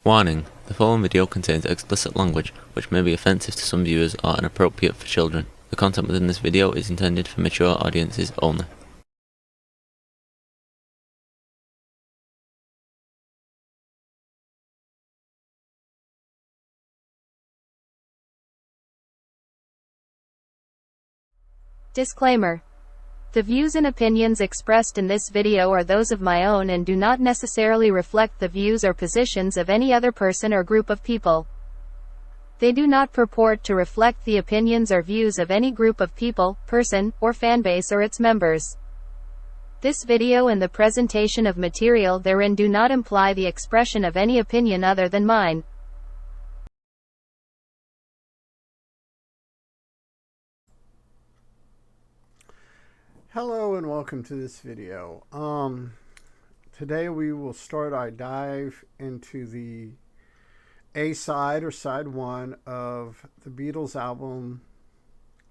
Warning: the following video contains explicit language which may be offensive to some viewers or inappropriate for children. The content within this video is intended for mature audiences only. Disclaimer. The views and opinions expressed in this video are those of my own and do not necessarily reflect the views or positions of any other person or group of people. They do not purport to reflect the opinions or views of any group of people, person, or fanbase or its members. This video and the presentation of material therein do not imply the expression of any opinion other than mine. Hello and welcome to this video. Today we will start our dive into the A-side or side one of the Beatles album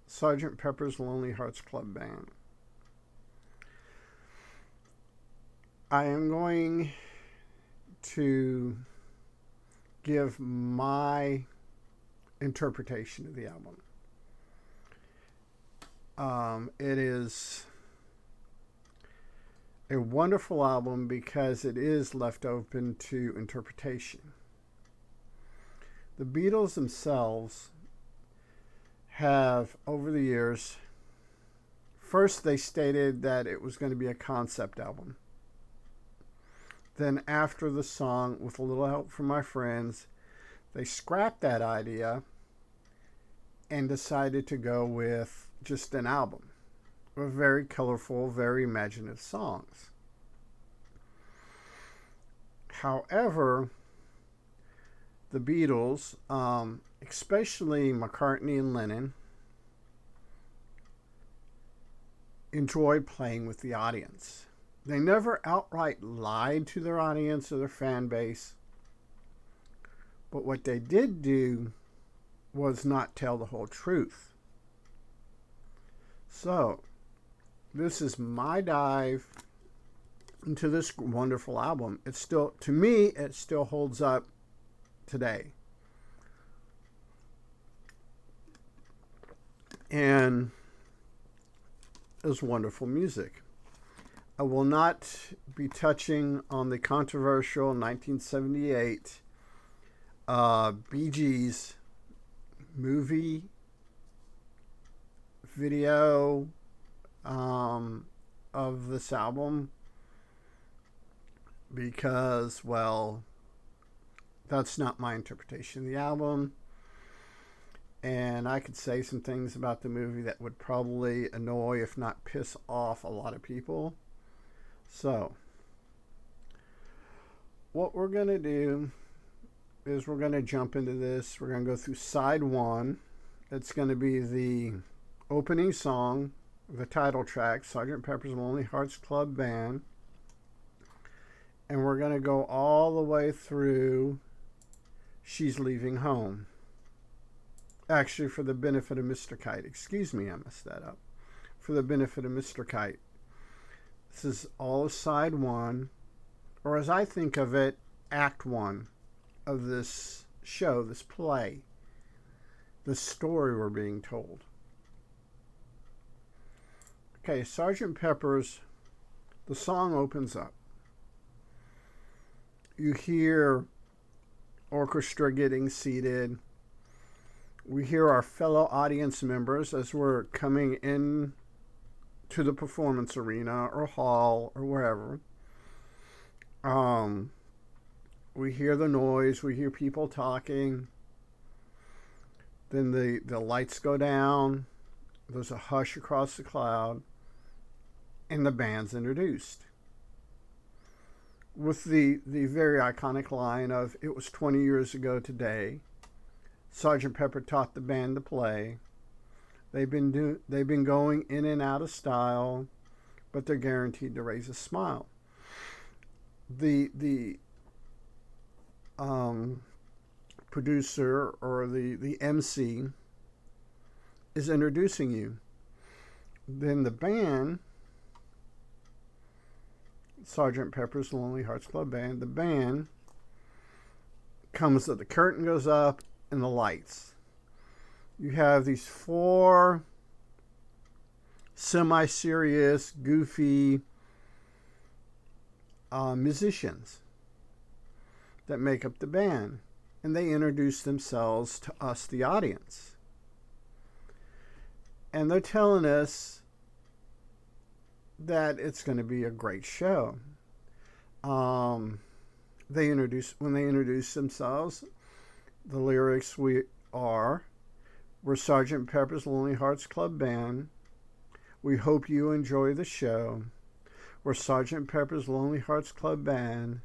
Sgt. Pepper's Lonely Hearts Club Band. I am going to give my interpretation of the album. It is a wonderful album because it is left open to interpretation. The Beatles themselves have, over the years, first they stated that it was going to be a concept album. Then after the song, with a little help from my friends, they scrapped that idea and decided to go with just an album with very colorful, very imaginative songs. However, the Beatles, especially McCartney and Lennon, enjoyed playing with the audience. They never outright lied to their audience or their fan base, but what they did do was not tell the whole truth. So, this is my dive into this wonderful album. It's still, to me, it still holds up today. And it's wonderful music. I will not be touching on the controversial 1978 Bee Gees movie video of this album because, well, that's not my interpretation of the album, and I could say some things about the movie that would probably annoy, if not piss off, a lot of people. So what we're going to do is we're going to jump into this. We're going to go through side one. It's going to be the opening song, the title track, Sgt. Pepper's Lonely Hearts Club Band. And we're going to go all the way through She's Leaving Home. Actually, for the benefit of Mr. Kite. Excuse me, I messed that up. For the benefit of Mr. Kite. This is all of side one, or as I think of it, act one of this show, this play, the story we're being told. Okay, Sgt. Pepper's, the song opens up. You hear orchestra getting seated. We hear our fellow audience members as we're coming in to the performance arena or hall or wherever. We hear the noise. We hear people talking. Then the lights go down. There's a hush across the crowd. And the band's introduced. With the very iconic line of, "It was 20 years ago today. Sgt. Pepper taught the band to play. They've been going in and out of style, but they're guaranteed to raise a smile." The producer or the MC is introducing you. Then the band, Sgt. Pepper's Lonely Hearts Club Band, the band comes that the curtain goes up and the lights. You have these 4 semi-serious, goofy musicians that make up the band, and they introduce themselves to us, the audience, and they're telling us that it's going to be a great show. When they introduce themselves, the lyrics we're Sgt. Pepper's Lonely Hearts Club Band. We hope you enjoy the show. We're Sgt. Pepper's Lonely Hearts Club Band.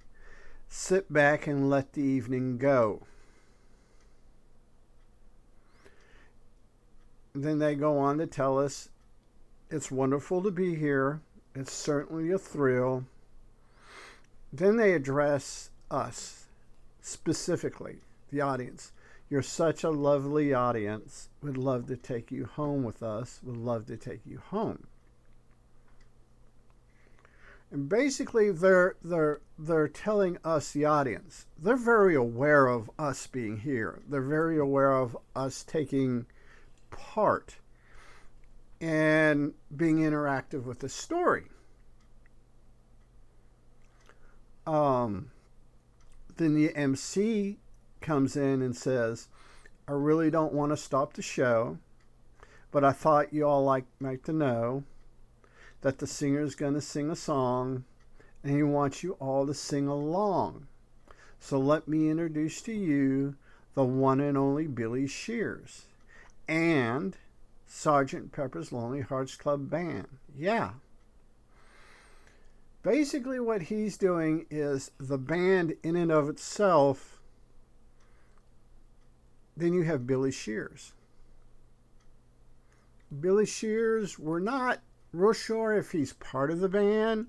Sit back and let the evening go. Then they go on to tell us it's wonderful to be here. It's certainly a thrill. Then they address us specifically, the audience. You're such a lovely audience. We'd love to take you home with us. We'd love to take you home. And basically, they're telling us, the audience, they're very aware of us being here. They're very aware of us taking part and being interactive with the story. Then the MC comes in and says, I really don't want to stop the show, but I thought you all like to know that the singer's going to sing a song and he wants you all to sing along. So let me introduce to you the one and only Billy Shears and Sgt. Pepper's Lonely Hearts Club Band. Yeah. Basically what he's doing is the band in and of itself. Then you have Billy Shears. Billy Shears, we're not real sure if he's part of the band.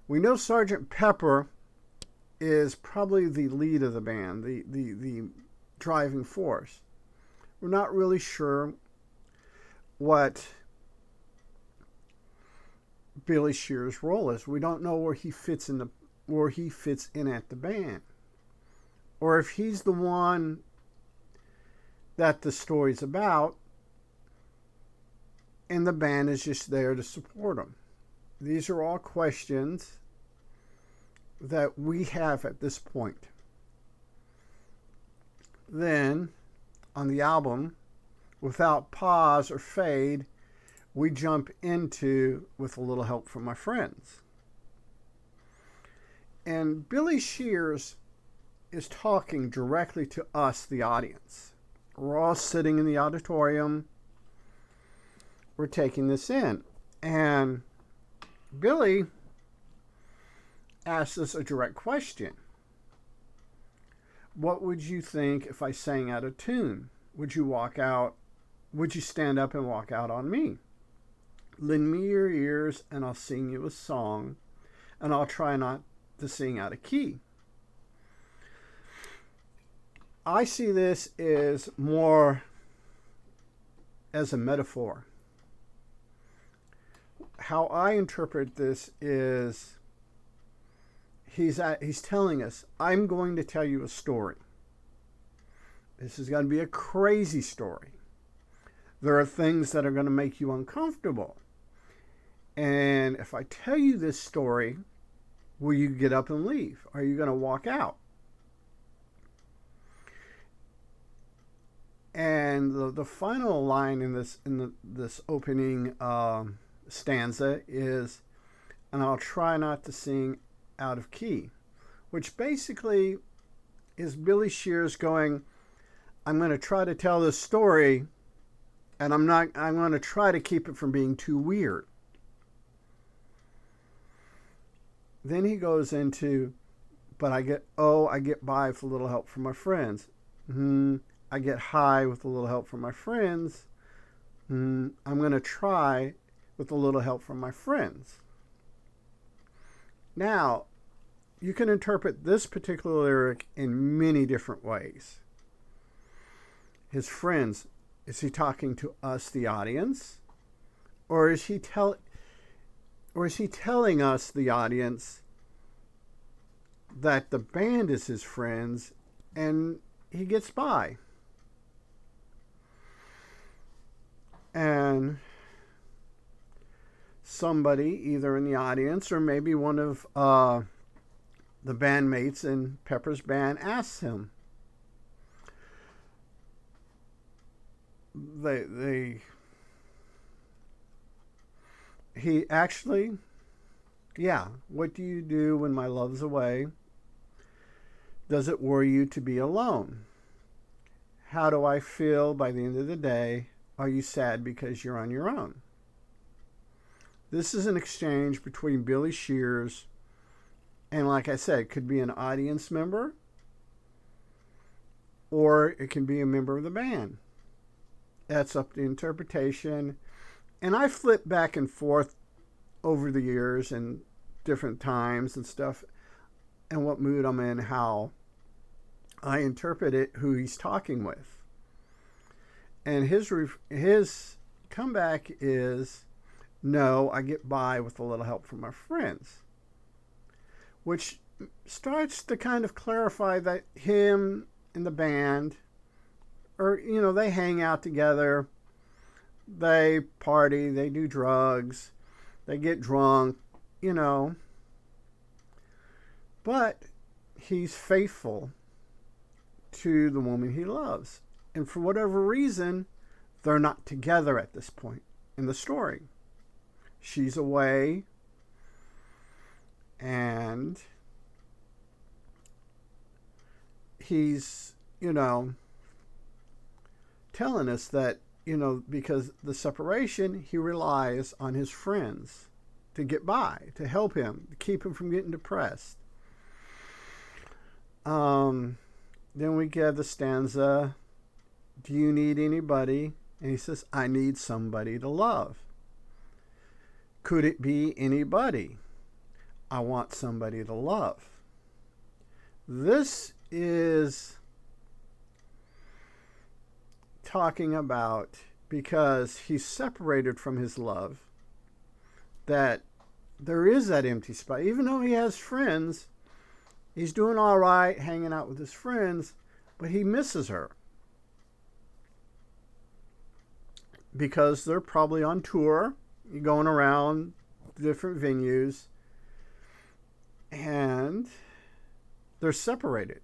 We know Sgt. Pepper is probably the lead of the band, the driving force. We're not really sure what Billy Shears' role is. We don't know where he fits in at the band, or if he's the one that the story's about, and the band is just there to support him. These are all questions that we have at this point. Then, on the album, without pause or fade, we jump into With a Little Help from My Friends. And Billy Shears is talking directly to us, the audience. We're all sitting in the auditorium. We're taking this in. And Billy asks us a direct question. What would you think if I sang out of tune? Would you walk out? Would you stand up and walk out on me? Lend me your ears and I'll sing you a song, and I'll try not to sing out of key. I see this as more as a metaphor. How I interpret this is he's telling us, I'm going to tell you a story. This is going to be a crazy story. There are things that are going to make you uncomfortable. And if I tell you this story, will you get up and leave? Are you going to walk out? And the final line in this opening stanza is, and I'll try not to sing out of key, which basically is Billy Shears going, I'm going to try to tell this story, and I'm going to try to keep it from being too weird. Then he goes into, but I get by with a little help from my friends. I get high with a little help from my friends. I'm going to try with a little help from my friends. Now, you can interpret this particular lyric in many different ways. His friends, is he talking to us, the audience? Or is he telling us, the audience, that the band is his friends, and he gets by. And somebody, either in the audience or maybe one of the bandmates in Pepper's band, asks him, he actually, yeah, what do you do when my love's away? Does it worry you to be alone? How do I feel by the end of the day? Are you sad because you're on your own? This is an exchange between Billy Shears and, like I said, it could be an audience member or it can be a member of the band. That's up to interpretation. And I flip back and forth over the years and different times and stuff, and what mood I'm in, how I interpret it, who he's talking with. And his comeback is, no, I get by with a little help from my friends, which starts to kind of clarify that him and the band, or, you know, they hang out together, they party, they do drugs, they get drunk, you know, but he's faithful to the woman he loves. And for whatever reason, they're not together at this point in the story. She's away, and he's, you know, telling us that, you know, because the separation, he relies on his friends to get by, to help him, to keep him from getting depressed. Then we get the stanza, do you need anybody? And he says, I need somebody to love. Could it be anybody? I want somebody to love. This is talking about, because he's separated from his love, that there is that empty spot. Even though he has friends, he's doing all right, hanging out with his friends, but he misses her. Because they're probably on tour, going around different venues, and they're separated.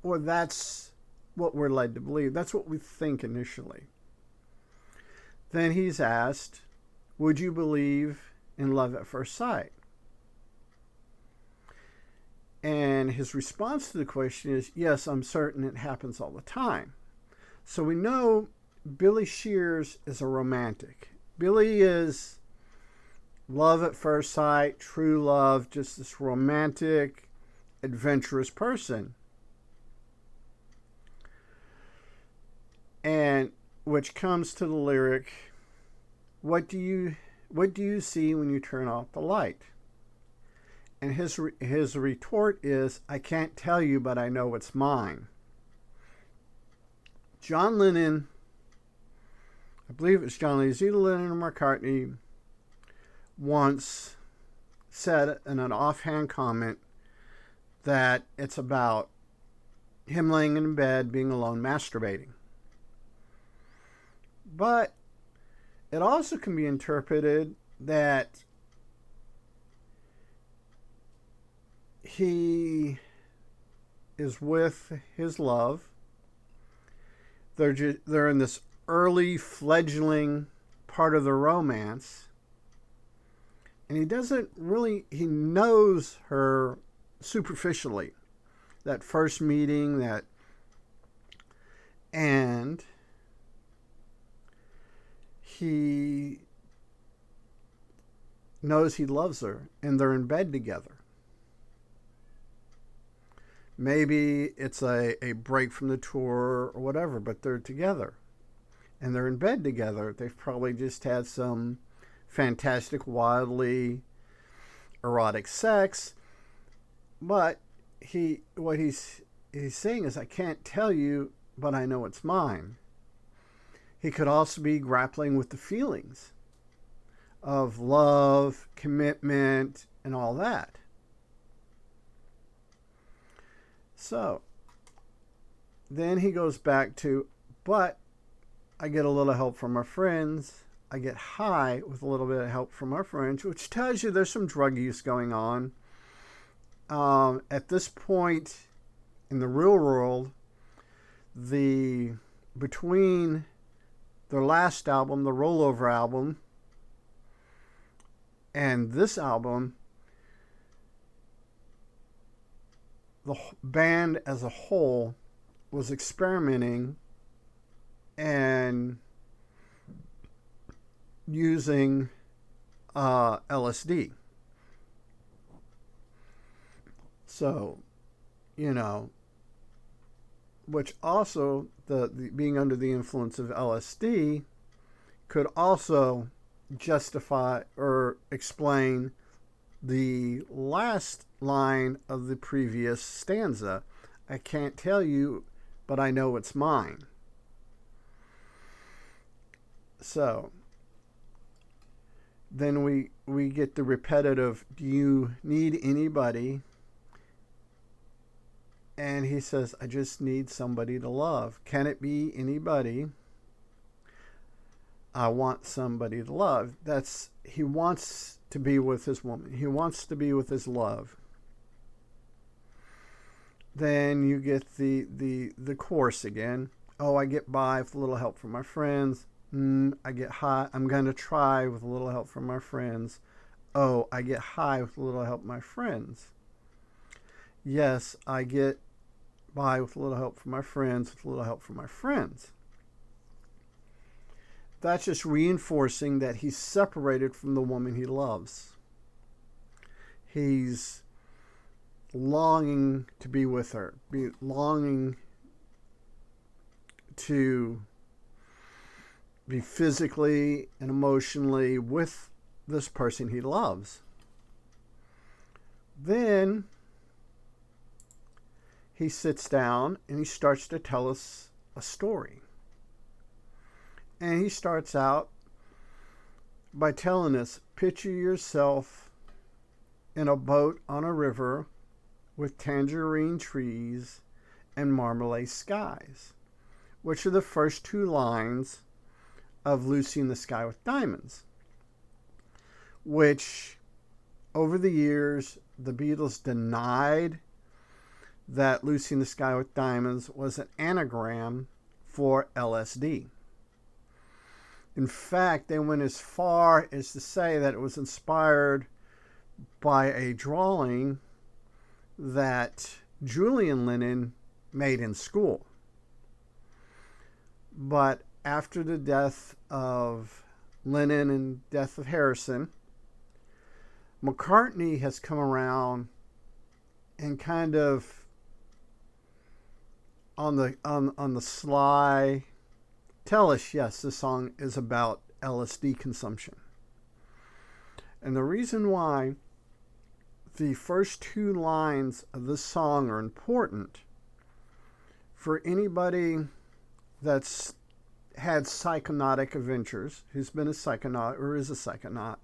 Or that's what we're led to believe. That's what we think initially. Then he's asked, would you believe in love at first sight? And his response to the question is, yes, I'm certain it happens all the time. So we know Billy Shears is a romantic. Billy is love at first sight, true love, just this romantic, adventurous person. And which comes to the lyric, what do you see when you turn off the light? And his retort is, I can't tell you, but I know it's mine. John Lennon, I believe it's John Lennon, either Lennon or McCartney, once said in an offhand comment that it's about him laying in bed, being alone, masturbating. But it also can be interpreted that he is with his love. They're in this early fledgling part of the romance, and he knows her superficially, that first meeting, and he knows he loves her, and they're in bed together. Maybe it's a break from the tour or whatever, but they're together. And they're in bed together. They've probably just had some fantastic, wildly erotic sex. But what he's saying is, I can't tell you, but I know it's mine. He could also be grappling with the feelings of love, commitment, and all that. So then he goes back to, but I get a little help from my friends. I get high with a little bit of help from our friends, which tells you there's some drug use going on. At this point in the real world, between their last album, the Rollover album, and this album, the band as a whole was experimenting and using LSD. So, you know, which also, the being under the influence of LSD could also justify or explain the last line of the previous stanza. I can't tell you, but I know it's mine. So then we get the repetitive, do you need anybody? And he says, I just need somebody to love. Can it be anybody? I want somebody to love. He wants to be with his woman. He wants to be with his love. Then you get the chorus again. Oh, I get by with a little help from my friends. I get high. I'm going to try with a little help from my friends. Oh, I get high with a little help from my friends. Yes, I get by with a little help from my friends, with a little help from my friends. That's just reinforcing that he's separated from the woman he loves. He's longing to be with her, longing to be physically and emotionally with this person he loves. Then he sits down and he starts to tell us a story. And he starts out by telling us, picture yourself in a boat on a river with tangerine trees and marmalade skies, which are the first two lines of Lucy in the Sky with Diamonds, which over the years the Beatles denied that Lucy in the Sky with Diamonds was an anagram for LSD. In fact, they went as far as to say that it was inspired by a drawing that Julian Lennon made in school. But after the death of Lennon and death of Harrison, McCartney has come around and kind of on the sly tell us, yes, this song is about LSD consumption. And the reason why the first two lines of this song are important for anybody that's had psychonautic adventures, who's been a psychonaut or is a psychonaut,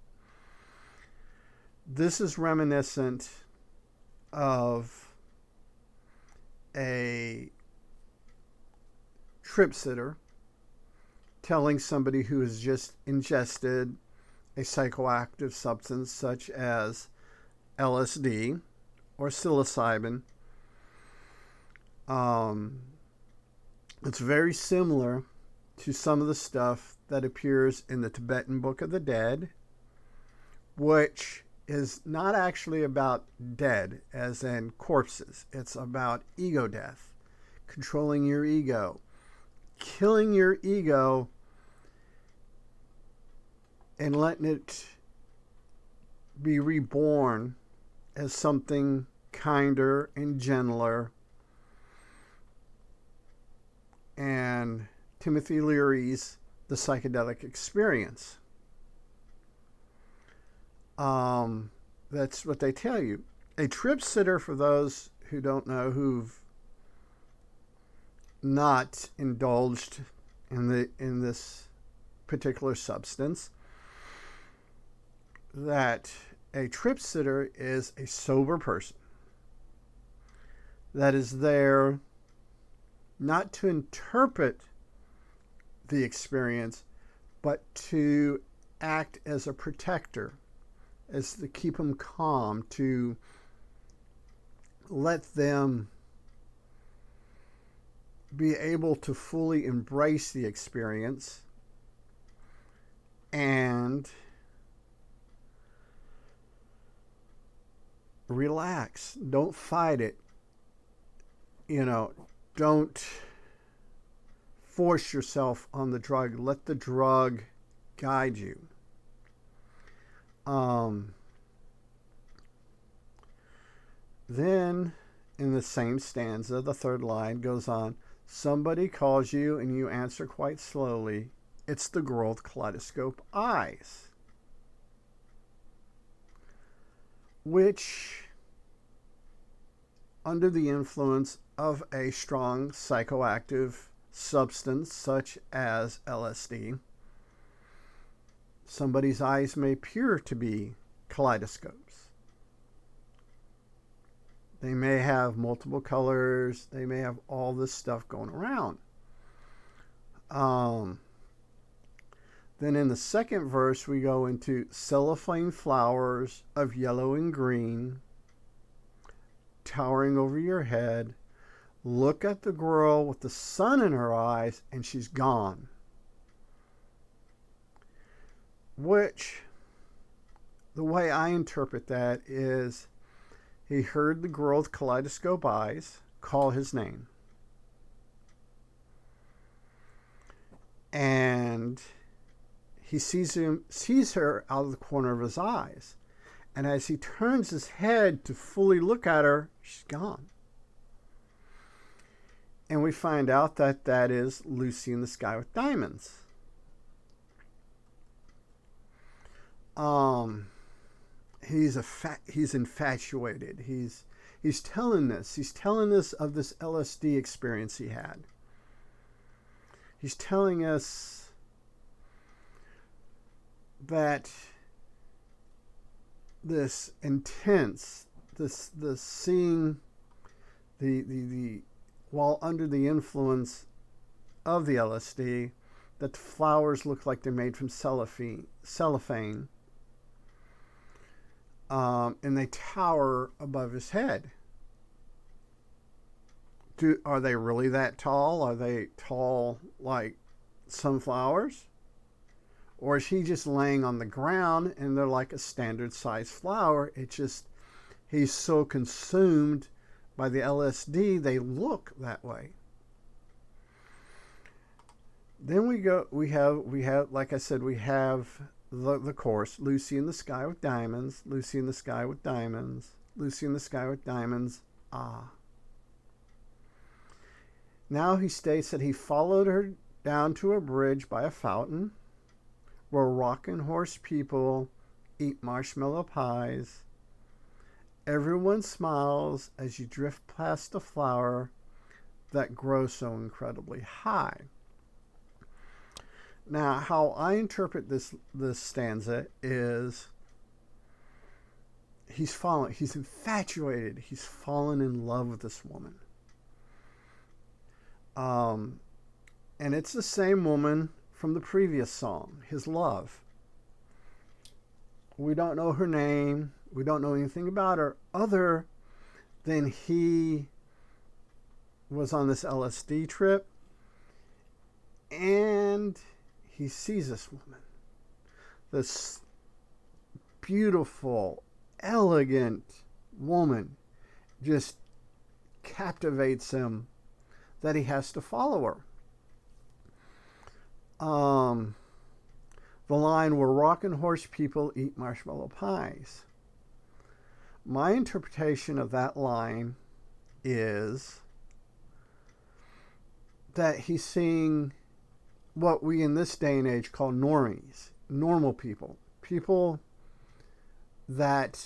this is reminiscent of a trip sitter telling somebody who has just ingested a psychoactive substance such as LSD or psilocybin. It's very similar to some of the stuff that appears in the Tibetan Book of the Dead, which is not actually about dead as in corpses. It's about ego death, controlling your ego, killing your ego and letting it be reborn as something kinder and gentler. And Timothy Leary's The Psychedelic Experience. That's what they tell you. A trip sitter, for those who don't know, who've not indulged in this particular substance, that a trip sitter is a sober person that is there not to interpret the experience, but to act as a protector, as to keep them calm, to let them be able to fully embrace the experience and relax. Don't fight it. You know, don't force yourself on the drug. Let the drug guide you. Then, in the same stanza, the third line goes on, somebody calls you and you answer quite slowly. It's the girl with kaleidoscope eyes. Which, under the influence of a strong psychoactive substance such as LSD, somebody's eyes may appear to be kaleidoscopes. They may have multiple colors. They may have all this stuff going around. Then in the second verse, we go into cellophane flowers of yellow and green towering over your head. Look at the girl with the sun in her eyes, and she's gone. Which, the way I interpret that is, he heard the girl with kaleidoscope eyes call his name. And he sees her out of the corner of his eyes. And as he turns his head to fully look at her, she's gone. And we find out that that is Lucy in the Sky with Diamonds. He's infatuated. He's telling this. He's telling us of this LSD experience he had. He's telling us that this intense, this seeing the while under the influence of the LSD, that the flowers look like they're made from cellophane. And they tower above his head. Are they really that tall? Are they tall like sunflowers? Or is he just laying on the ground and they're like a standard size flower? He's so consumed by the LSD, they look that way. Then we have, like I said, we have the chorus, Lucy in the Sky with Diamonds, Lucy in the Sky with Diamonds, Lucy in the Sky with Diamonds, ah. Now he states that he followed her down to a bridge by a fountain where rockin' horse people eat marshmallow pies. Everyone smiles as you drift past a flower that grows so incredibly high. Now, how I interpret this stanza is he's infatuated, he's fallen in love with this woman. And it's the same woman from the previous song, His Love. We don't know her name. We don't know anything about her other than he was on this LSD trip and he sees this woman, this beautiful, elegant woman, just captivates him that he has to follow her. The line where rockin' horse people eat marshmallow pies. My interpretation of that line is that he's seeing what we in this day and age call normies, normal people, people that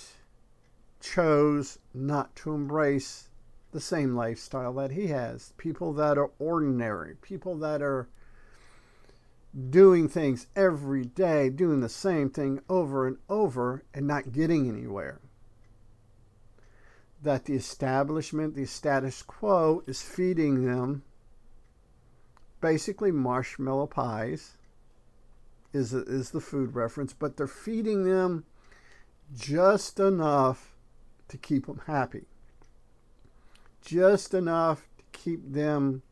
chose not to embrace the same lifestyle that he has, people that are ordinary, people that are doing things every day, doing the same thing over and over and not getting anywhere. that the establishment, the status quo, is feeding them basically marshmallow pies is the food reference, but they're feeding them just enough to keep them happy. Just enough to keep them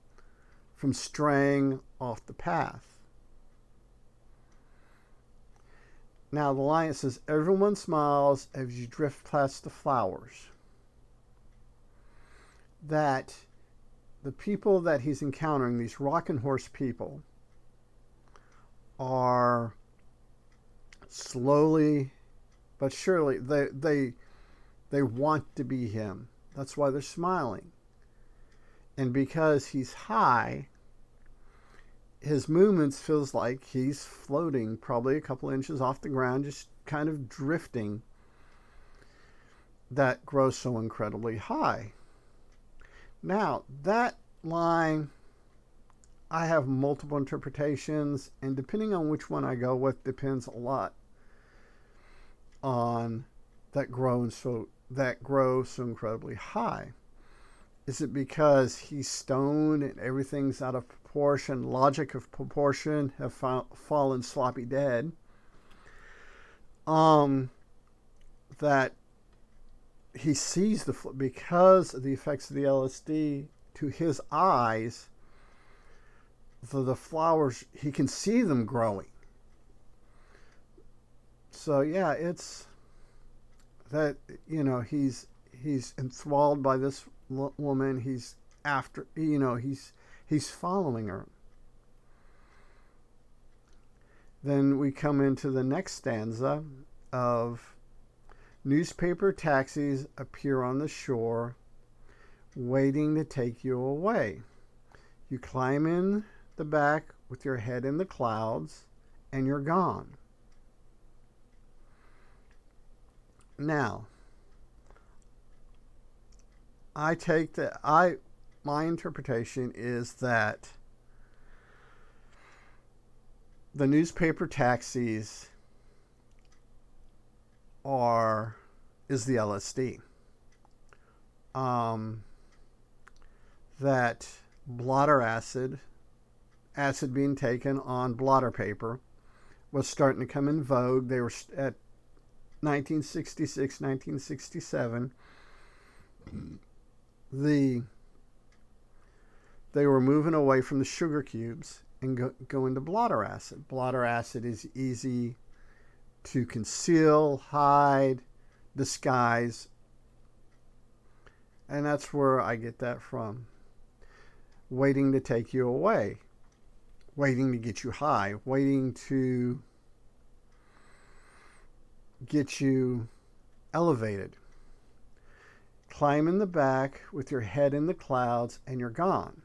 from straying off the path. Now the lion says, everyone smiles as you drift past the flowers. That the people that he's encountering, these rocking horse people, are slowly but surely, they want to be him. That's why they're smiling. And because he's high, his movements feels like he's floating probably a couple inches off the ground, just kind of drifting. That grows so incredibly high. Now, that line, I have multiple interpretations, and depending on which one I go with depends a lot on that grows so incredibly high. Is it because he's stoned and everything's out of proportion, logic of proportion have fallen sloppy dead? That he sees because of the effects of the LSD, to his eyes, the flowers, he can see them growing. So yeah, it's that, you know, he's enthralled by this woman. He's after, you know, he's following her. Then we come into the next stanza of newspaper taxis appear on the shore, waiting to take you away. You climb in the back with your head in the clouds, and you're gone. Now, my interpretation is that the newspaper taxis is the LSD. That blotter acid being taken on blotter paper, was starting to come in vogue. They were at 1966, 1967. They were moving away from the sugar cubes and go into blotter acid. Blotter acid is easy to conceal, hide, disguise. And that's where I get that from. Waiting to take you away. Waiting to get you high. Waiting to get you elevated. Climb in the back with your head in the clouds and you're gone.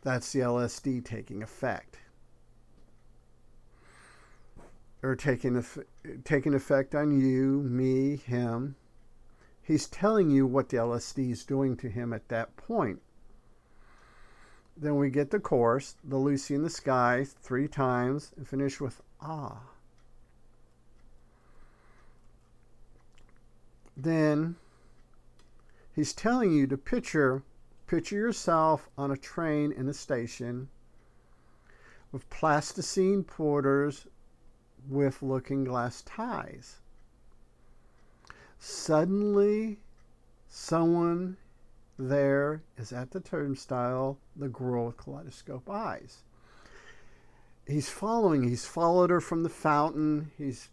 That's the LSD taking effect. Or taking effect on you, me, him. He's telling you what the LSD is doing to him at that point. Then we get the chorus, the Lucy in the Sky, 3 times, and finish with ah. Then he's telling you to picture yourself on a train in a station with plasticine porters with looking glass ties. Suddenly, someone there is at the turnstile, the girl with kaleidoscope eyes. He's followed her from the fountain. He's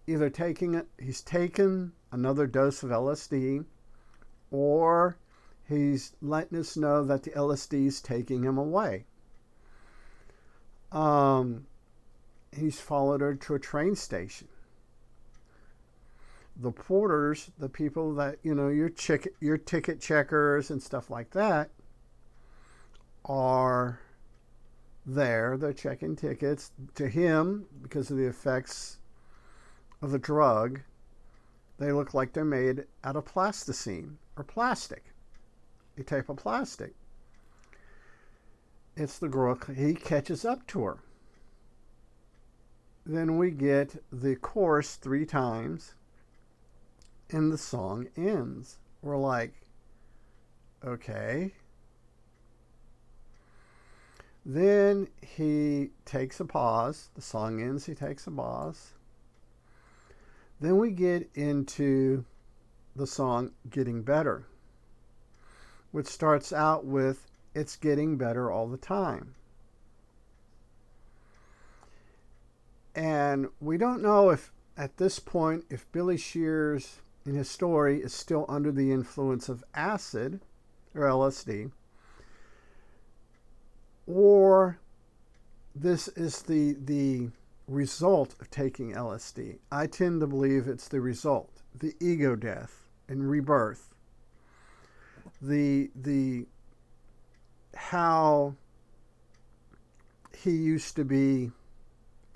either taken another dose of LSD, or he's letting us know that the LSD is taking him away. He's followed her to a train station. The porters, the people that, you know, your ticket checkers and stuff like that, are there. They're checking tickets. To him, because of the effects of the drug, they look like they're made out of plasticine or plastic, a type of plastic. It's the girl. He catches up to her. Then we get the chorus 3 times. and the song ends. We're like, okay. Then he takes a pause. The song ends, he takes a pause. Then we get into the song Getting Better, which starts out with, it's getting better all the time. And we don't know if, at this point, if Billy Shears in his story is still under the influence of acid or LSD, or this is the result of taking LSD. I tend to believe it's the result, the ego death and rebirth, the how he used to be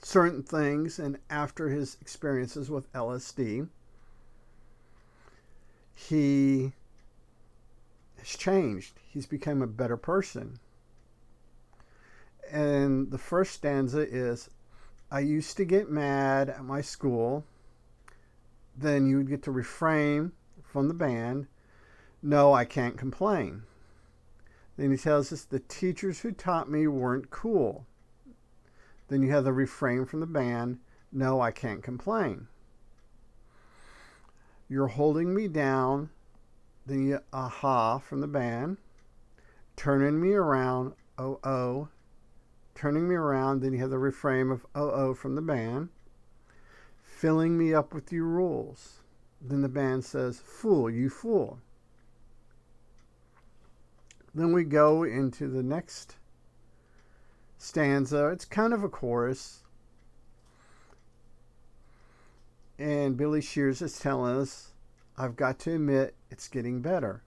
certain things, and after his experiences with LSD, he has changed. He's become a better person. And the first stanza is, I used to get mad at my school. Then you would get to refrain from the band, no, I can't complain. Then he tells us, the teachers who taught me weren't cool. Then you have the refrain from the band, no, I can't complain. You're holding me down. Then you aha from the band. Turning me around, oh, oh. Turning me around, then you have the refrain of oh, oh from the band. Filling me up with your rules. Then the band says, fool, you fool. Then we go into the next stanza. It's kind of a chorus. And Billy Shears is telling us, I've got to admit, it's getting better.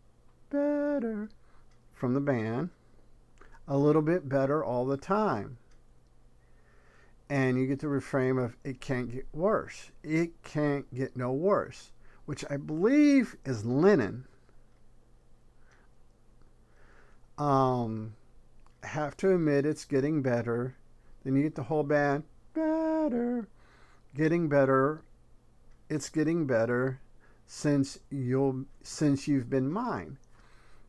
Better. From the band. A little bit better all the time. And you get the refrain of, it can't get worse. It can't get no worse. Which I believe is Lennon. I have to admit it's getting better. Then you get the whole band, better. Getting better. It's getting better since you've been mine.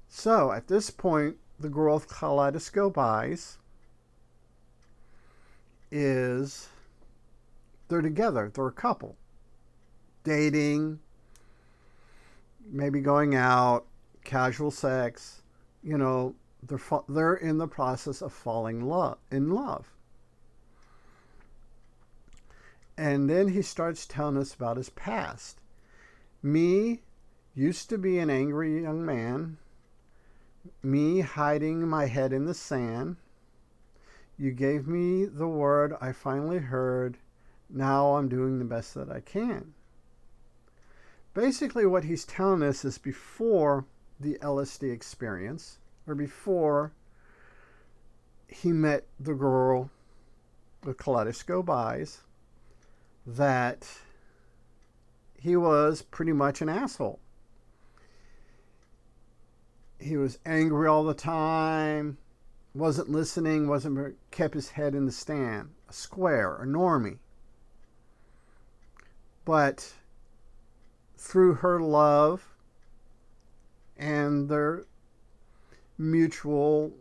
So at this point, the girl with kaleidoscope eyes is, they're together. They're a couple. Dating, maybe going out, casual sex. You know, they're in the process of falling in love. And then he starts telling us about his past. Me used to be an angry young man. Me hiding my head in the sand. You gave me the word I finally heard. Now I'm doing the best that I can. Basically what he's telling us is before the LSD experience, or before he met the girl with kaleidoscope eyes, that he was pretty much an asshole. He was angry all the time, wasn't listening, kept his head in the sand, a square, a normie. But through her love and their mutual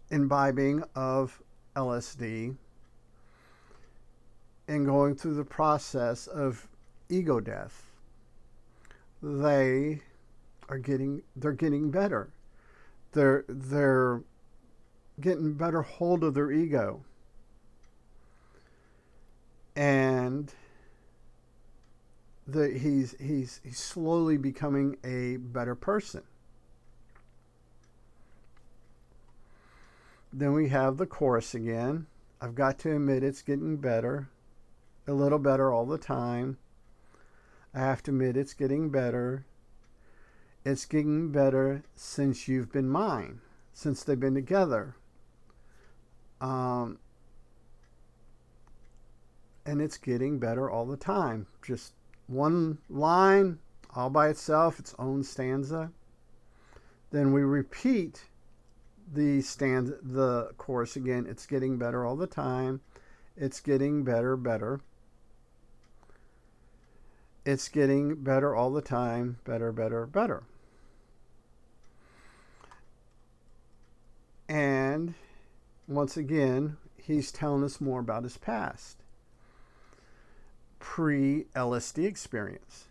imbibing of LSD and going through the process of ego death, they're getting better. They're getting better hold of their ego. And he's slowly becoming a better person. Then we have the chorus again. I've got to admit it's getting better. A little better all the time. I have to admit it's getting better. It's getting better since you've been mine. Since they've been together. And it's getting better all the time. Just one line all by itself, its own stanza. Then we repeat the chorus again. It's getting better all the time. It's getting better, better. it's getting better all the time. Better, better, better. And once again, he's telling us more about his past. Pre-LSD experience.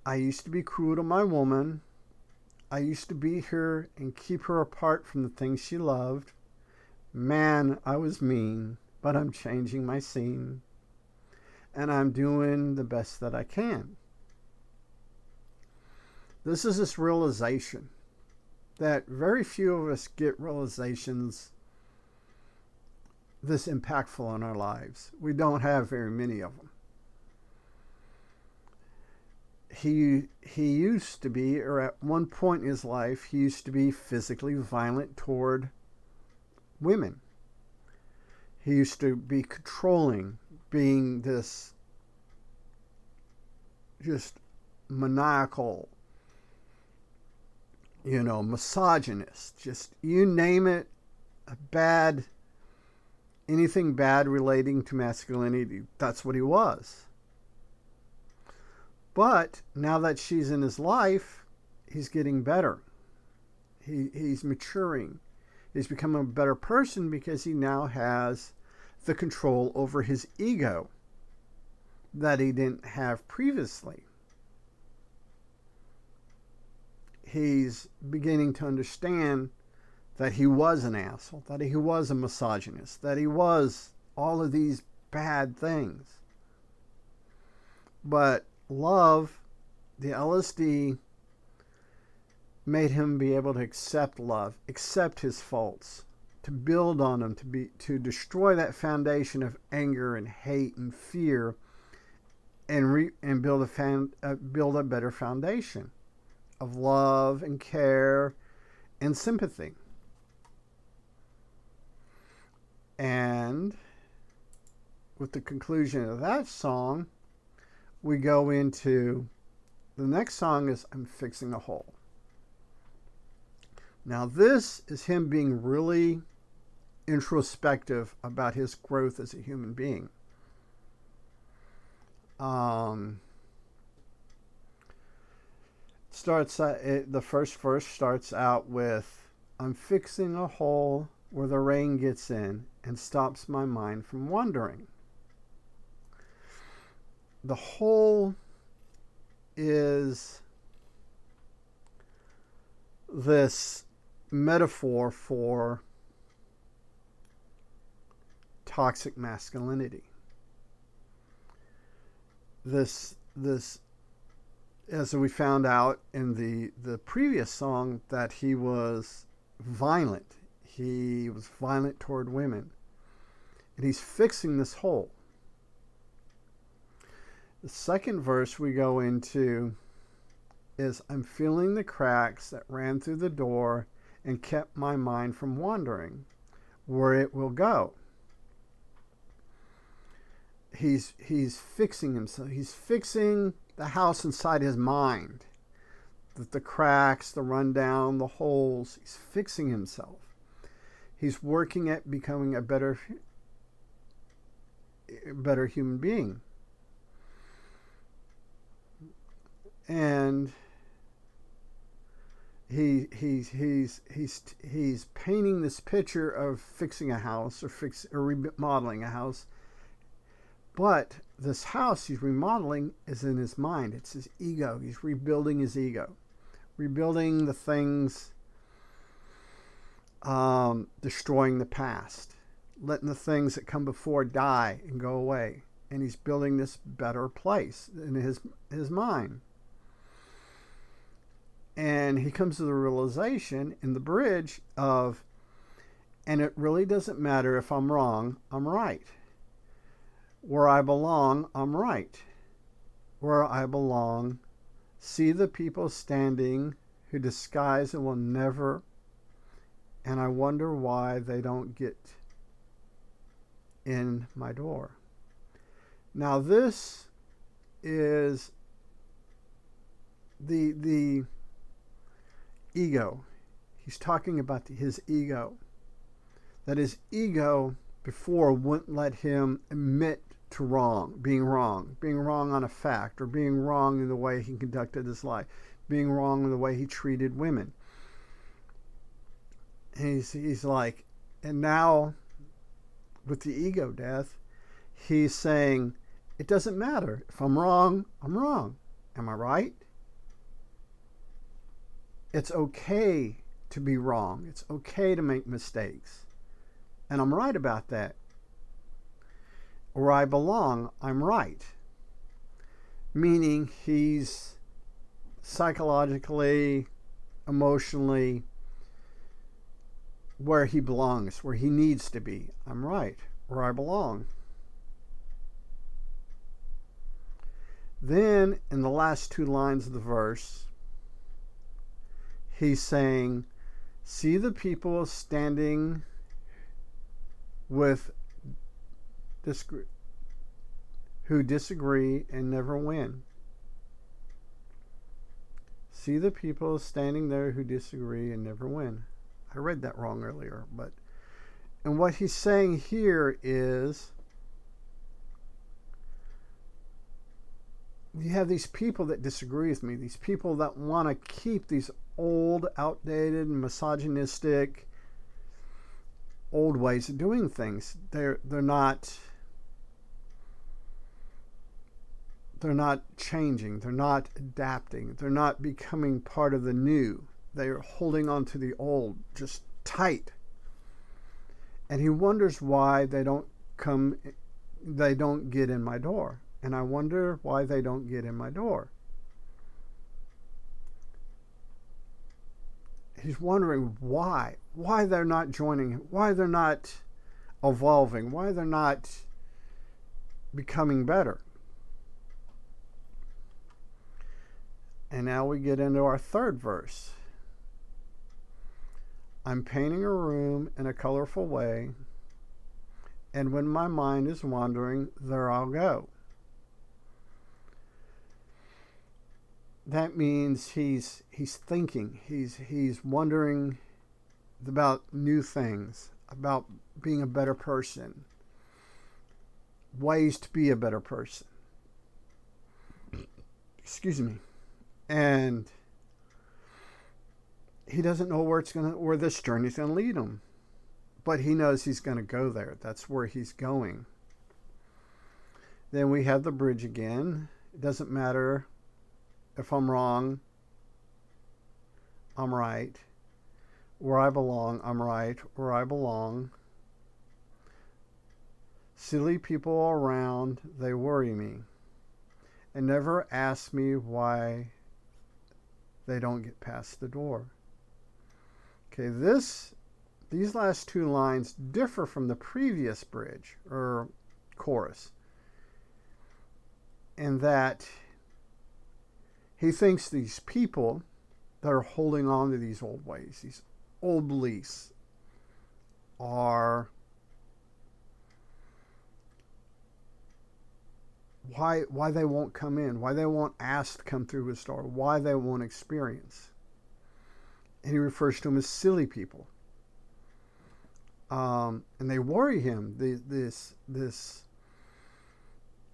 I used to be cruel to my woman. I used to beat her and keep her apart from the things she loved. Man, I was mean, but I'm changing my scene. And I'm doing the best that I can. This is this realization that very few of us get realizations this impactful in our lives. We don't have very many of them. He used to be, or at one point in his life, he used to be physically violent toward women. He used to be controlling, being this just maniacal, misogynist, just you name it, anything bad relating to masculinity, that's what he was. But now that she's in his life, he's getting better. He's maturing. He's becoming a better person because he now has the control over his ego that he didn't have previously. He's beginning to understand that he was an asshole, that he was a misogynist, that he was all of these bad things. But love, the LSD, made him be able to accept love, accept his faults, to build on them, to destroy that foundation of anger and hate and fear, and build a better foundation of love and care and sympathy. And with the conclusion of that song, we go into the next song is I'm Fixing a Hole. Now this is him being really introspective about his growth as a human being. The first verse starts out with, I'm fixing a hole where the rain gets in and stops my mind from wandering. The hole is this metaphor for toxic masculinity. This as we found out in the previous song, that he was violent. He was violent toward women. And he's fixing this hole. The second verse we go into is, I'm feeling the cracks that ran through the door and kept my mind from wandering where it will go. He's fixing himself. He's fixing the house inside his mind. The cracks, the rundown, the holes. He's fixing himself. He's working at becoming a better human being. And he's painting this picture of fixing a house or remodeling a house. But this house he's remodeling is in his mind. It's his ego. He's rebuilding his ego. Rebuilding the things, destroying the past. Letting the things that come before die and go away. And he's building this better place in his mind. And he comes to the realization in the bridge of, and it really doesn't matter if I'm wrong, I'm right. Where I belong, I'm right. Where I belong, see the people standing who disguise and will never, and I wonder why they don't get in my door. Now this is the ego. He's talking about his ego. That his ego before wouldn't let him admit to wrong, being wrong on a fact, or being wrong in the way he conducted his life, being wrong in the way he treated women. And he's like, and now with the ego death, he's saying, it doesn't matter. If I'm wrong, I'm wrong. Am I right? It's okay to be wrong. It's okay to make mistakes. And I'm right about that. Where I belong, I'm right. Meaning he's psychologically, emotionally, where he belongs, where he needs to be. I'm right, where I belong. Then, in the last two lines of the verse, he's saying, see the people standing with who disagree and never win. See the people standing there who disagree and never win. I read that wrong earlier, and what he's saying here is, you have these people that disagree with me, these people that want to keep these old, outdated, misogynistic, old ways of doing things. They're not changing, they're not adapting, they're not becoming part of the new. They're holding on to the old just tight. And he wonders why they don't get in my door. And I wonder why they don't get in my door. He's wondering why they're not joining, why they're not evolving, why they're not becoming better. And now we get into our third verse. I'm painting a room in a colorful way, and when my mind is wandering, there I'll go. That means he's thinking, he's wondering about new things, about being a better person, ways to be a better person. Excuse me. And he doesn't know where this journey's gonna lead him, but he knows he's gonna go there. That's where he's going. Then we have the bridge again. It doesn't matter if I'm wrong, I'm right. Where I belong, I'm right. Where I belong. Silly people around, they worry me, and never ask me why they don't get past the door. Okay, these last two lines differ from the previous bridge or chorus in that he thinks these people that are holding on to these old ways, these old beliefs, are why they won't come in, why they won't ask to come through his door, why they won't experience. And he refers to them as silly people. And they worry him. This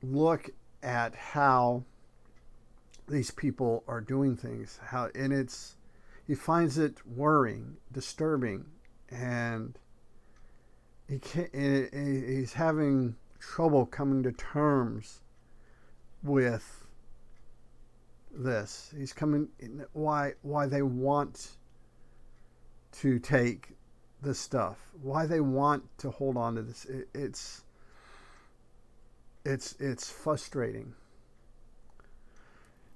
look at how these people are doing things, he finds it worrying, disturbing, and he's having trouble coming to terms with this. He's coming why they want to take this stuff, why they want to hold on to this. It's frustrating.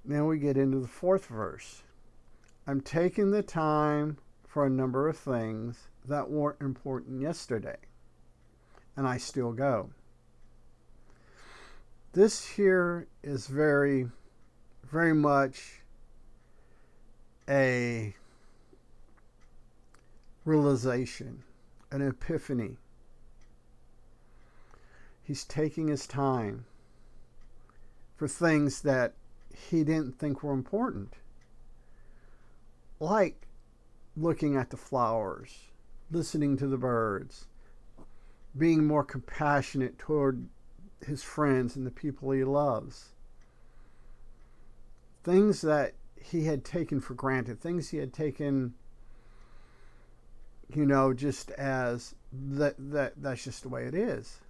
Now we get into the fourth verse. I'm taking the time for a number of things that weren't important yesterday, and I still go. This here is very, very much a realization, an epiphany. He's taking his time for things that he didn't think were important, like looking at the flowers, listening to the birds, being more compassionate toward his friends and the people he loves. Things that he had taken for granted, things he had taken, just as that's just the way it is.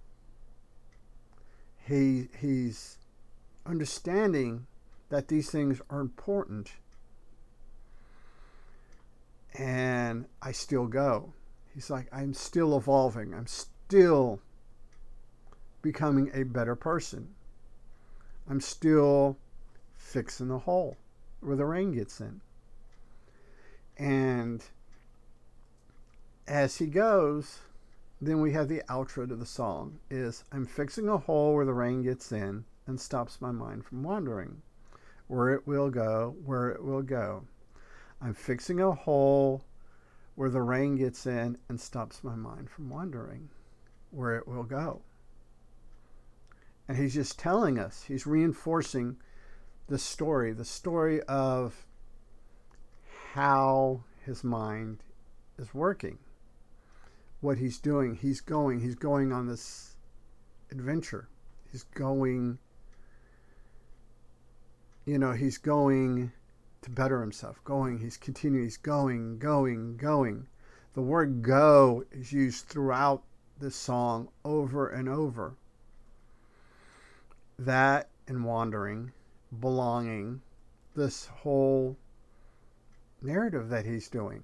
He's understanding that these things are important. And I still go. He's like, I'm still evolving. I'm still becoming a better person. I'm still fixing the hole where the rain gets in. And as he goes, then we have the outro to the song is, I'm fixing a hole where the rain gets in and stops my mind from wandering. Where it will go, where it will go. I'm fixing a hole where the rain gets in and stops my mind from wandering. Where it will go. And he's just telling us, he's reinforcing the story of how his mind is working. What he's doing, he's going on this adventure. He's going, he's going to better himself. He's continuing, he's going. The word go is used throughout this song over and over. That and wandering, belonging, this whole narrative that he's doing.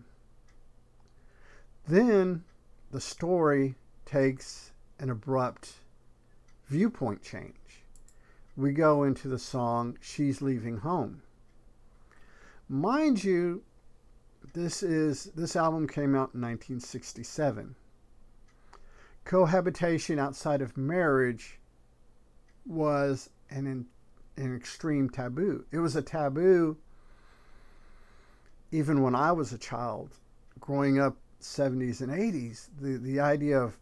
Then the story takes an abrupt viewpoint change. We go into the song, She's Leaving Home. Mind you, this album came out in 1967. Cohabitation outside of marriage was an extreme taboo. It was a taboo even when I was a child, growing up 70s and 80s. The idea of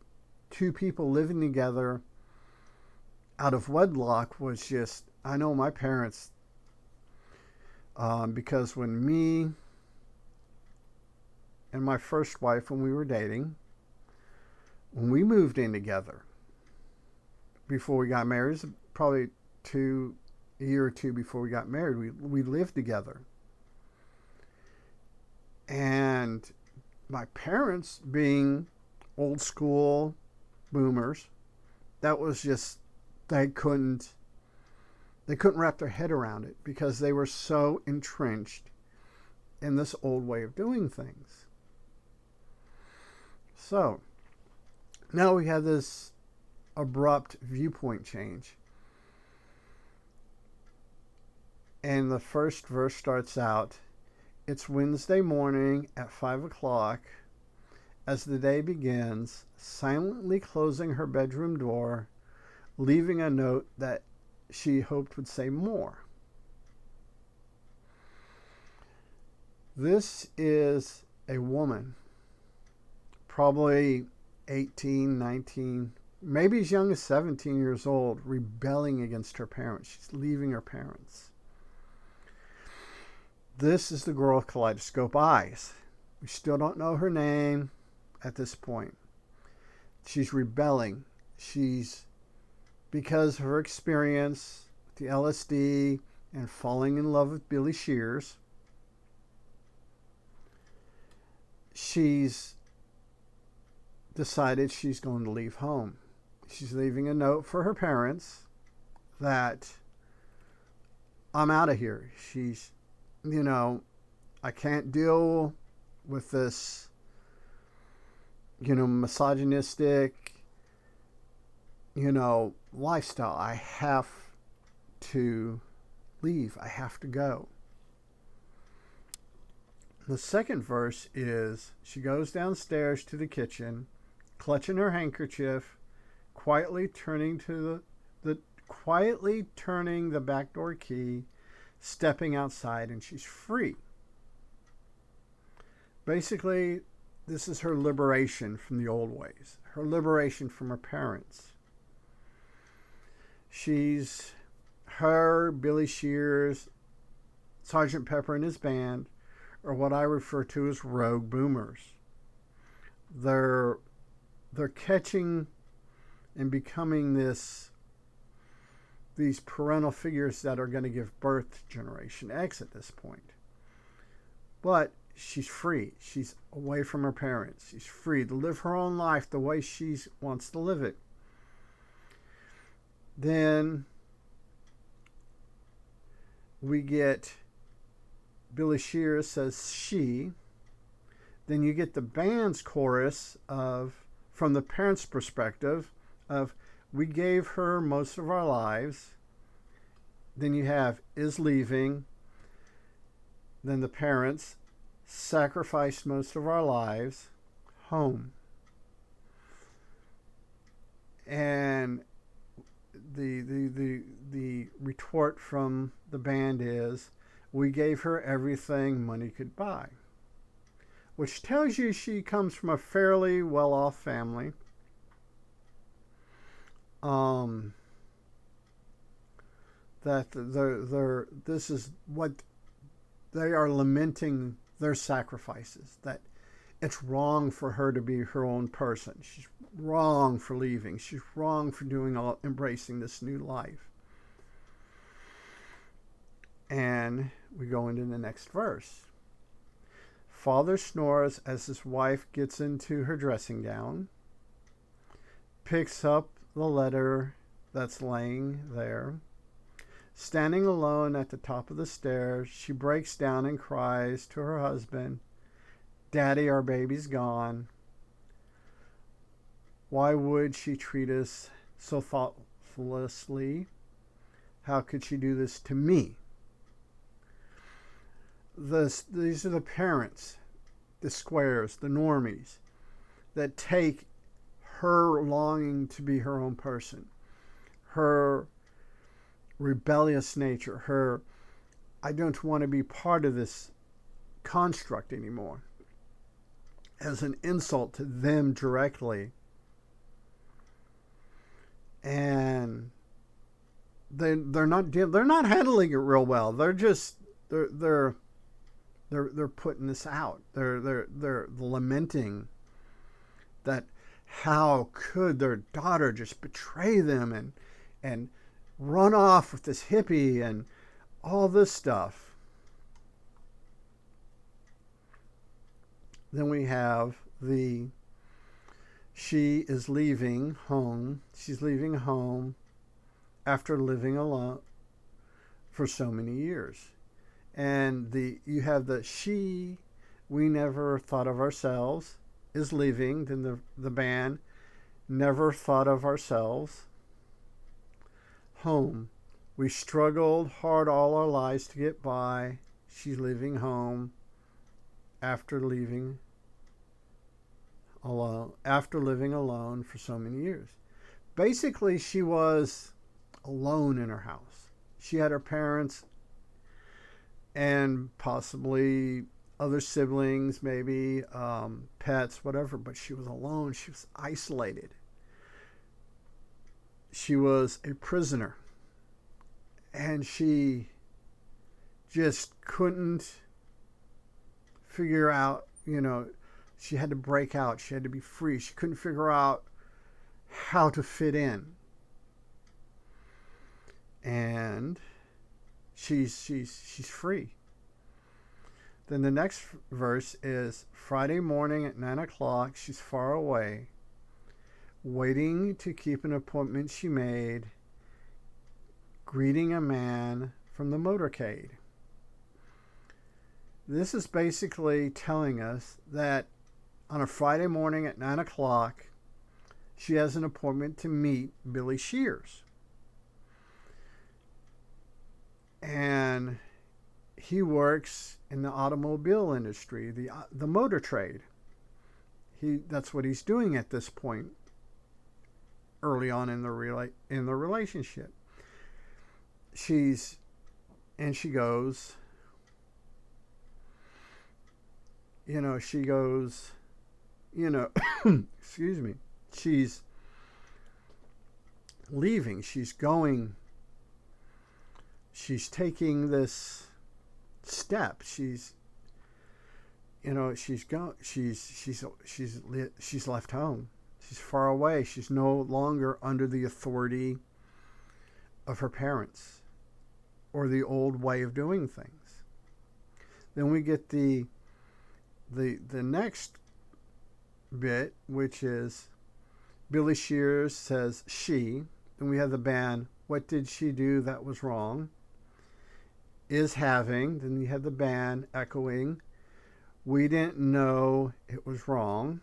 two people living together out of wedlock was just, I know my parents, because when me and my first wife, when we were dating, when we moved in together, before we got married, it was probably a year or two before we got married, we lived together. And my parents, being old school boomers, that was just, they couldn't wrap their head around it because they were so entrenched in this old way of doing things. So now we have this abrupt viewpoint change. And the first verse starts out, it's Wednesday morning at 5 o'clock as the day begins, silently closing her bedroom door, leaving a note that she hoped would say more. This is a woman, probably 18, 19, maybe as young as 17 years old, rebelling against her parents. She's leaving her parents. This is the girl with kaleidoscope eyes. We still don't know her name at this point. She's rebelling. Because of her experience with the LSD and falling in love with Billy Shears, she's decided she's going to leave home. She's leaving a note for her parents that I'm out of here. She's, I can't deal with this, misogynistic, lifestyle. I have to leave. I have to go. The second verse is, she goes downstairs to the kitchen, clutching her handkerchief, quietly turning the back door key, stepping outside, and she's free. Basically, this is her liberation from the old ways, her liberation from her parents. Billy Shears, Sergeant Pepper and his band are what I refer to as rogue boomers. They're catching and becoming this these parental figures that are going to give birth to Generation X at this point. But she's free. She's away from her parents. She's free to live her own life the way she wants to live it. Then we get Billy Shears says she. Then you get the band's chorus from the parents' perspective of we gave her most of our lives. Then you have is leaving. Then the parents sacrificed most of our lives. Home. And the retort from the band is we gave her everything money could buy, which tells you she comes from a fairly well-off family. That this is what they are lamenting, their sacrifices, that it's wrong for her to be her own person. She's wrong for leaving. She's wrong for embracing this new life. And we go into the next verse. Father snores as his wife gets into her dressing gown, picks up the letter that's laying there. Standing alone at the top of the stairs, she breaks down and cries to her husband, "Daddy, our baby's gone. Why would she treat us so thoughtlessly? How could she do this to me?" These are the parents, the squares, the normies, that take her longing to be her own person, her rebellious nature, her I don't want to be part of this construct anymore, as an insult to them directly. And they're not handling it real well. They're putting this out. They're lamenting that how could their daughter just betray them and run off with this hippie and all this stuff. Then we have she is leaving home. She's leaving home after living alone for so many years. And you have the she, we never thought of ourselves, is leaving. Then the band, never thought of ourselves. Home, we struggled hard all our lives to get by. She's leaving home after living alone for so many years. Basically, she was alone in her house. She had her parents and possibly other siblings, maybe pets, whatever, but she was alone. She was isolated. She was a prisoner, and she just couldn't figure out, she had to break out. She had to be free. She couldn't figure out how to fit in. And she's free. Then the next verse is Friday morning at 9 o'clock. She's far away, waiting to keep an appointment she made, greeting a man from the motorcade. This is basically telling us that on a Friday morning at 9 o'clock, she has an appointment to meet Billy Shears. And he works in the automobile industry, the motor trade. That's what he's doing at this point, early on in the relationship. She goes, excuse me, she's leaving, she's going, she's taking this step, she's left home, she's far away, she's no longer under the authority of her parents or the old way of doing things. Then we get the next bit, which is Billy Shears says she, and we have the band What Did She Do That Was Wrong? Is having, then you have the band echoing We Didn't Know It Was Wrong.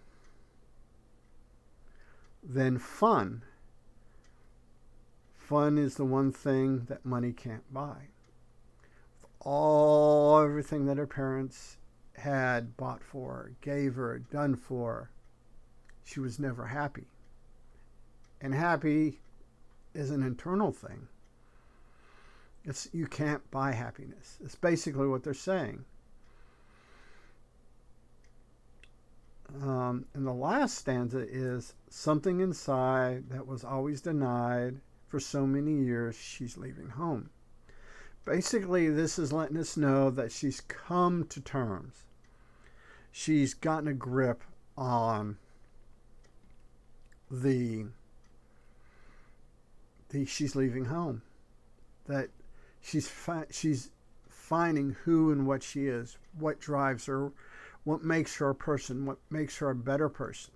Then fun. Fun is the one thing that money can't buy. Everything that her parents had bought for her, gave her, done for her, she was never happy. And happy is an internal thing. You can't buy happiness. It's basically what they're saying. And the last stanza is something inside that was always denied for so many years, she's leaving home. Basically, this is letting us know that she's come to terms. She's gotten a grip on the she's leaving home. That she's finding who and what she is, what drives her, what makes her a person, what makes her a better person.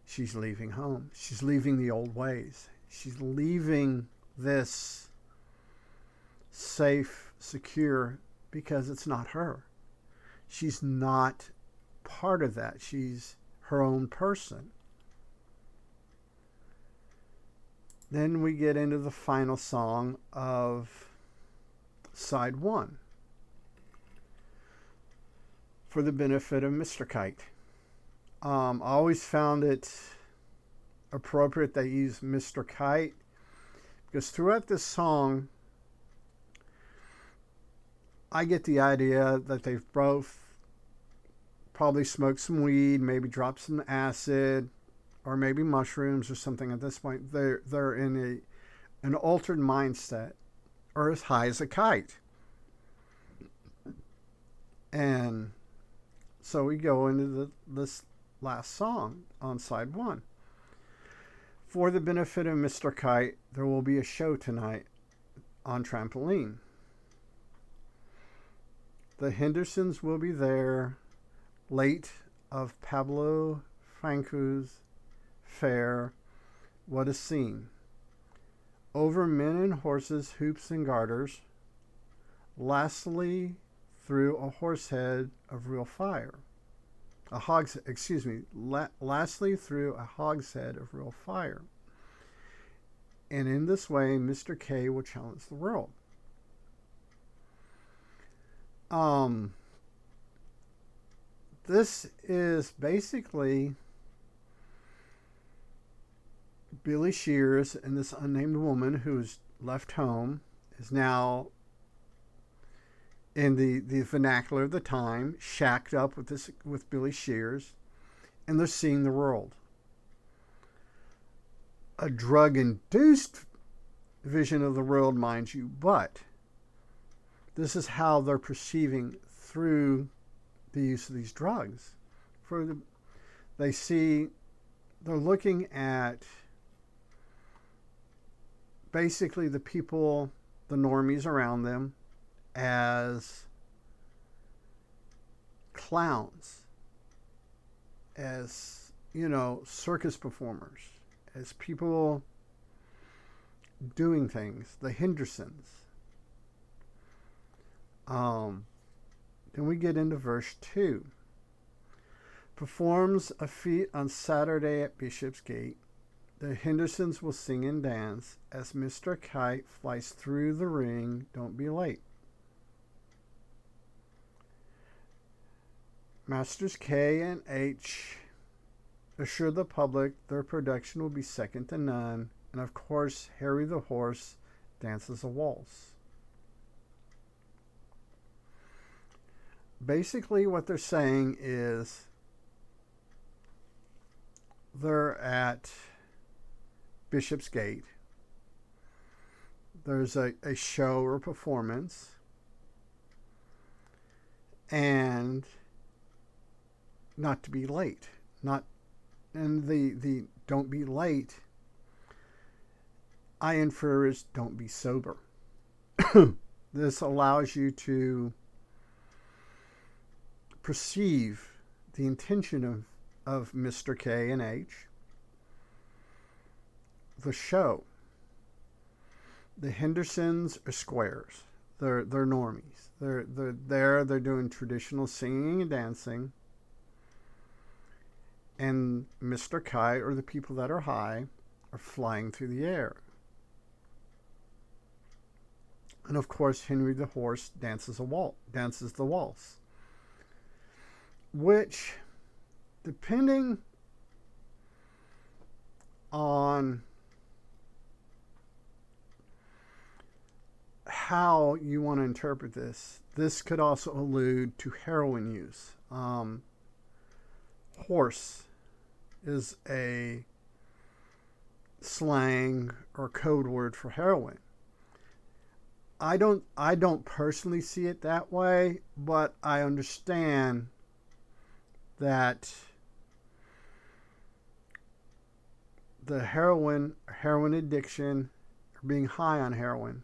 She's leaving home. She's leaving the old ways. She's leaving this safe, secure, because it's not her. She's not part of that. She's her own person. Then we get into the final song of side one. For the benefit of Mr. Kite. I always found it appropriate they use Mr. Kite, because throughout this song, I get the idea that they've both probably smoked some weed, maybe dropped some acid, or maybe mushrooms or something at this point. They're in an altered mindset, or as high as a kite. And so we go into this last song on side one. For the benefit of Mr. Kite, there will be a show tonight on Trampoline. The Hendersons will be there, late of Pablo Franco's fair. What a scene. Over men and horses, hoops and garters, lastly through a horse head of real fire. Lastly through a hogshead of real fire. And in this way, Mr. K will challenge the world. This is basically Billy Shears and this unnamed woman who's left home is now, in the vernacular of the time, shacked up with Billy Shears, and they're seeing the world. A drug-induced vision of the world, mind you, but this is how they're perceiving through the use of these drugs. They're looking at basically the people, the normies around them, as clowns, as, circus performers, as people doing things, the Hendersons. Then we get into verse 2. Performs a feat on Saturday at Bishopsgate. The Hendersons will sing and dance as Mr. Kite flies through the ring. Don't be late. Masters K and H assure the public their production will be second to none. And of course, Harry the Horse dances a waltz. Basically, what they're saying is they're at Bishopsgate. There's a show or performance, and not to be late. And the don't be late I infer is don't be sober. This allows you to perceive the intention of Mr. K and H, the show. The Hendersons are squares. They're normies. They're doing traditional singing and dancing. And Mr. Kite, or the people that are high, are flying through the air. And of course, Henry the horse dances the waltz. Which, depending on how you want to interpret this, this could also allude to heroin use. Horse is a slang or code word for heroin. I don't personally see it that way, but I understand that the heroin addiction, or being high on heroin,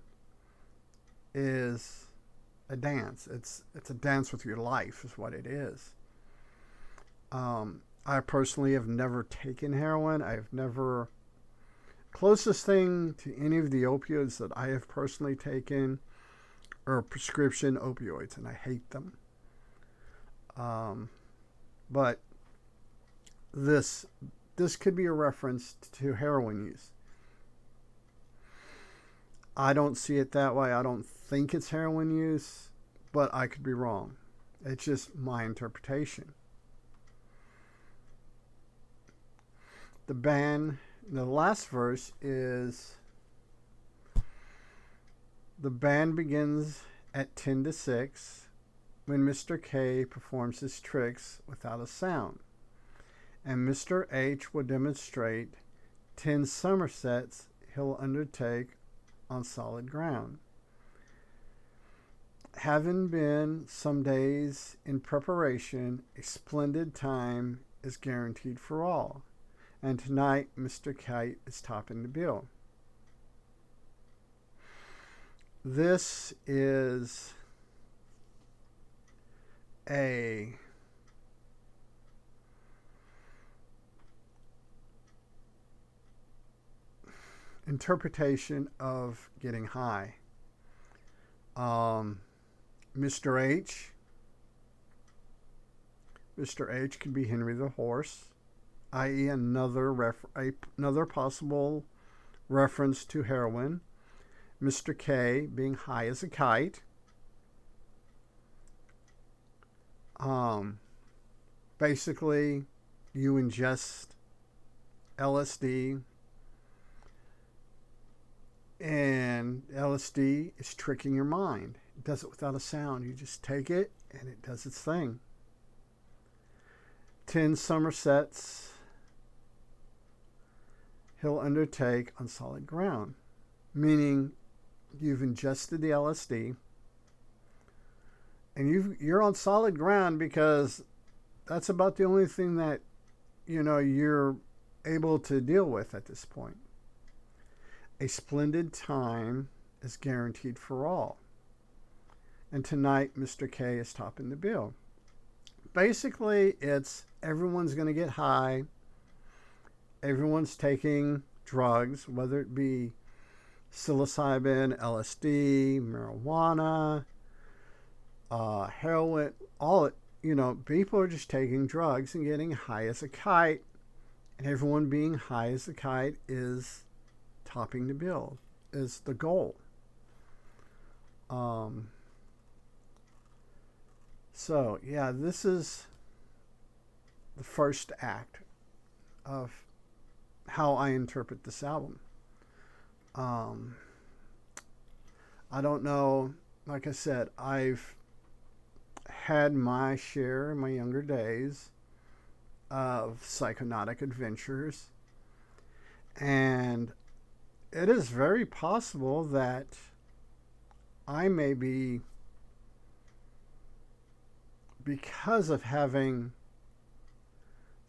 is a dance. It's a dance with your life, is what it is. I personally have never taken heroin. Closest thing to any of the opioids that I have personally taken are prescription opioids, and I hate them. But this could be a reference to heroin use. I don't see it that way. I don't think it's heroin use, but I could be wrong. It's just my interpretation. The last verse is, the band begins at 10 to 6 when Mr. K performs his tricks without a sound, and Mr. H will demonstrate 10 somersets he'll undertake on solid ground. Having been some days in preparation, a splendid time is guaranteed for all. And tonight, Mr. Kite is topping the bill. This is a interpretation of getting high. Mr. H can be Henry the horse, i.e. another possible reference to heroin. Mr. K being high as a kite. Basically, you ingest LSD, and LSD is tricking your mind. It does it without a sound. You just take it, and it does its thing. 10 somersets he'll undertake on solid ground, meaning you've ingested the LSD, and you're on solid ground, because that's about the only thing that you're able to deal with at this point. A splendid time is guaranteed for all, and tonight Mr. K is topping the bill. Basically, it's everyone's going to get high. Everyone's taking drugs, whether it be psilocybin, LSD, marijuana, heroin, all it. People are just taking drugs and getting high as a kite, and everyone being high as a kite is topping the bill, is the goal. So, yeah, this is the first act of how I interpret this album. I don't know. Like I said, I've had my share in my younger days of psychonaut adventures, and it is very possible that I may be, because of having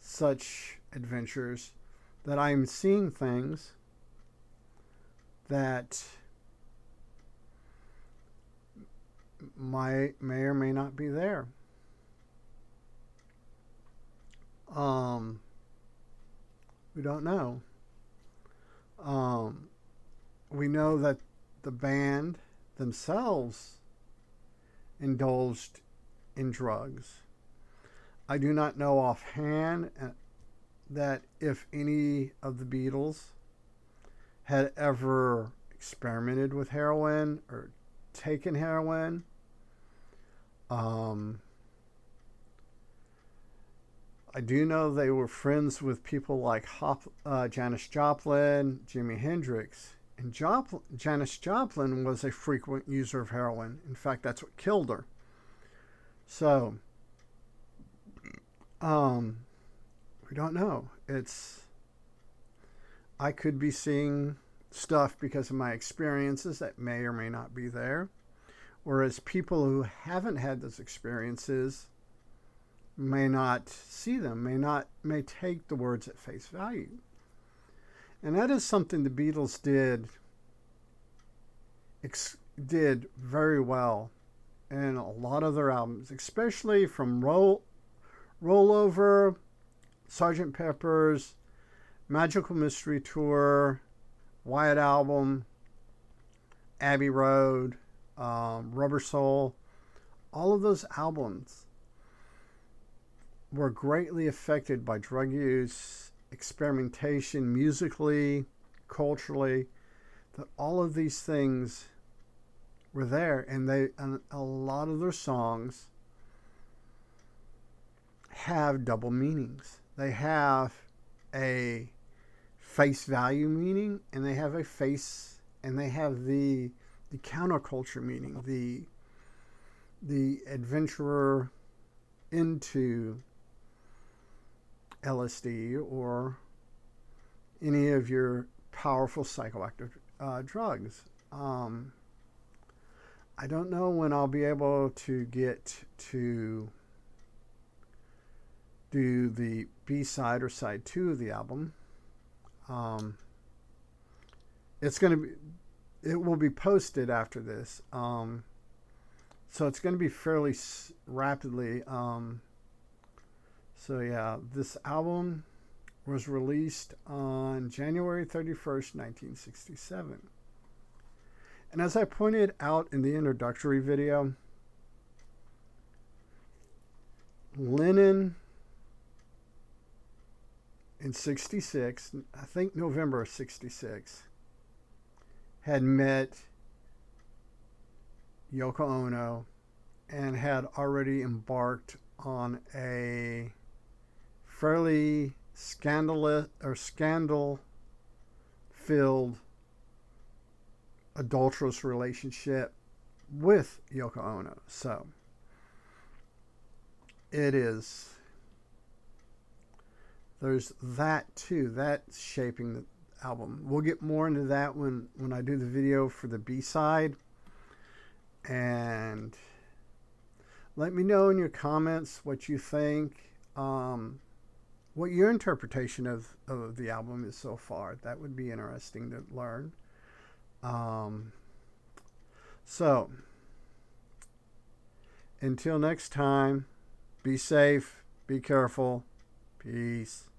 such adventures, that I'm seeing things that may or may not be there. We don't know. We know that the band themselves indulged in drugs. I do not know offhand that if any of the Beatles had ever experimented with heroin or taken heroin. I do know they were friends with people like Janis Joplin, Jimi Hendrix. And Janis Joplin was a frequent user of heroin. In fact, that's what killed her. So, we don't know. I could be seeing stuff because of my experiences that may or may not be there. Whereas people who haven't had those experiences may not see them, may take the words at face value. And that is something the Beatles did very well in a lot of their albums, especially from Rollover, Sgt. Pepper's, Magical Mystery Tour, White Album, Abbey Road, Rubber Soul. All of those albums were greatly affected by drug use, experimentation, musically, culturally. That all of these things were there, and a lot of their songs have double meanings. They have a face value meaning, and they have the counterculture meaning, the adventurer into LSD or any of your powerful psychoactive drugs. I don't know when I'll be able to get to do the B-side or side 2 of the album. It will be posted after this. So it's going to be fairly rapidly. So yeah, this album was released on January 31st, 1967. And as I pointed out in the introductory video, Lennon in 66, I think November of 66, had met Yoko Ono and had already embarked on a fairly scandal-filled adulterous relationship with Yoko Ono. So there's that too. That's shaping the album. We'll get more into that when I do the video for the B-side. And let me know in your comments what you think, what your interpretation of the album is so far. That would be interesting to learn. So until next time, be safe, be careful, peace.